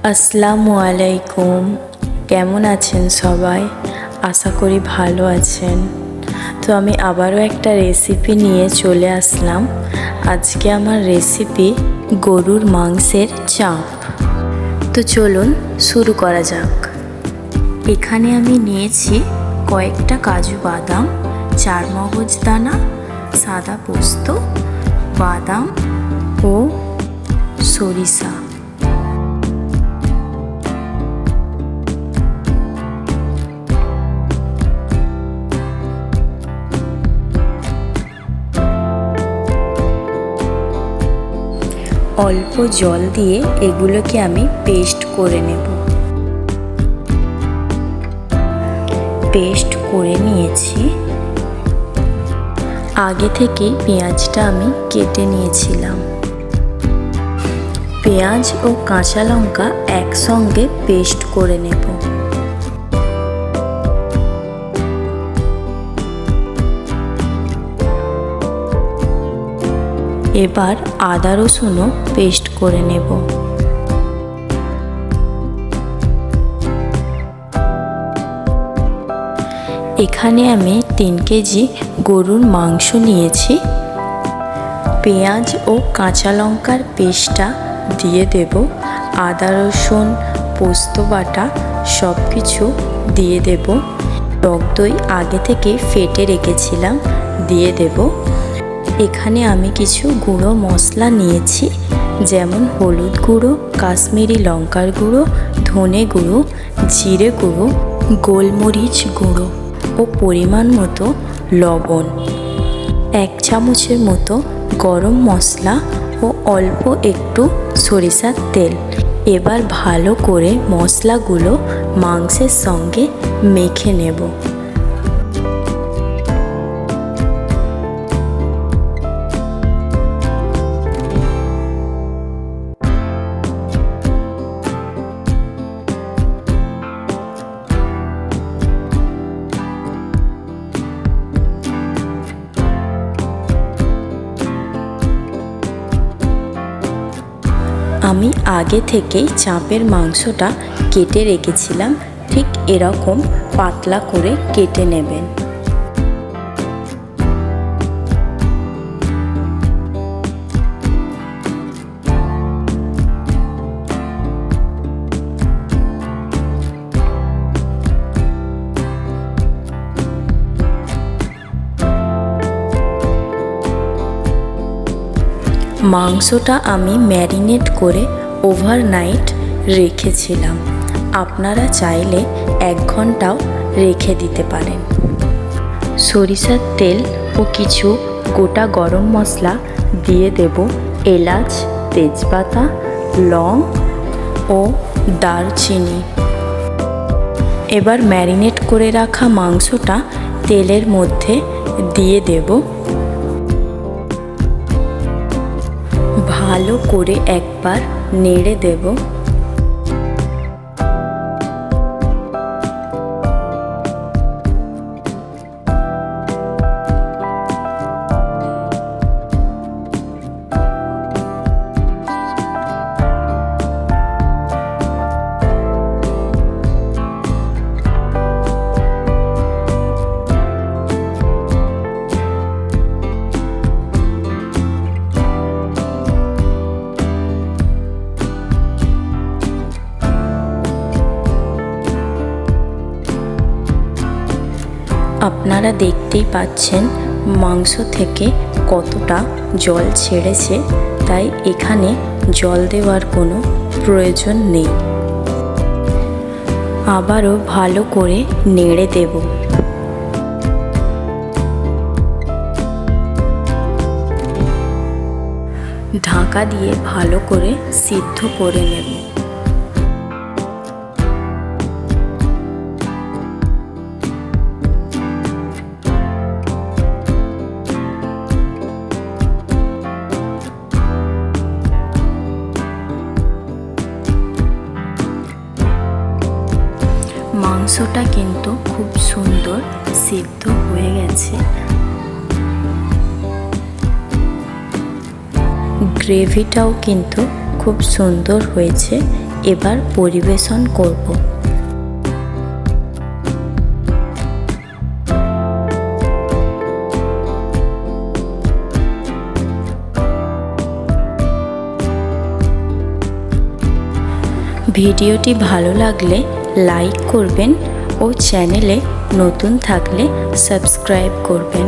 আসসালামু আলাইকুম। কেমন আছেন সবাই? আশা করি ভালো আছেন। তো আমি আবারও একটা রেসিপি নিয়ে চলে আসলাম। আজকে আমার রেসিপি গরুর মাংসের চাপ। তো চলুন শুরু করা যাক। এখানে আমি নিয়েছি কয়েকটা কাজু বাদাম, চারমগজ দানা, সাদা পোস্ত, বাদাম ও সরিষা। অল্প জল দিয়ে এগুলোকে আমি পেস্ট করে নেব। পেস্ট করে নিয়েছি। আগে থেকেই পেঁয়াজটা আমি কেটে নিয়েছিলাম। পেঁয়াজ ও কাঁচা লঙ্কা একসঙ্গে পেস্ট করে নেব। এবার আদা রসুনও পেস্ট করে নেব। এখানে আমি 3 কেজি গরুর মাংস নিয়েছি। পেঁয়াজ ও কাঁচা লঙ্কার পেস্টটা দিয়ে দেব। আদা রসুন পোস্ত বাটা সব কিছু দিয়ে দেব। টক দই আগে থেকে ফেটে রেখেছিলাম, দিয়ে দেব। এখানে আমি কিছু গুঁড়ো মশলা নিয়েছি, যেমন হলুদ গুঁড়ো, কাশ্মীরি লঙ্কার গুঁড়ো, ধনে গুঁড়ো, জিরে গুঁড়ো, গোলমরিচ গুঁড়ো ও পরিমাণ মতো লবণ, 1 চামচের মতো গরম মশলা ও অল্প একটু সরিষার তেল। এবার ভালো করে মশলাগুলো মাংসের সঙ্গে মেখে নেব। আমি আগে থেকেই চাপের মাংসটা কেটে রেখেছিলাম, ঠিক এরকম পাতলা করে কেটে নেবেন। মাংসটা আমি ম্যারিনেট করে ওভারনাইট রেখেছিলাম। আপনারা চাইলে 1 ঘন্টাও রেখে দিতে পারেন। সরিষার তেল ও কিছু গোটা গরম মশলা দিয়ে দেব। এলাচ, তেজপাতা, লং ও দারচিনি। এবার ম্যারিনেট করে রাখা মাংসটা তেলের মধ্যে দিয়ে দেব। ভালো করে একবার নেড়ে দেব। আপনারা দেখতেই পাচ্ছেন মাংস থেকে কতটা জল ছেড়েছে, তাই এখানে জল দেওয়ার কোনো প্রয়োজন নেই। আবারও ভালো করে নেড়ে দেব। ঢাকা দিয়ে ভালো করে সিদ্ধ করে নেব। মাংসটা কিন্তু খুব সুন্দর সিদ্ধ হয়ে গেছে। গ্রেভিটাও কিন্তু খুব সুন্দর হয়েছে। এবার পরিবেশন করব। ভিডিওটি ভালো লাগলে লাইক করবেন ও চ্যানেলে নতুন থাকলে সাবস্ক্রাইব করবেন।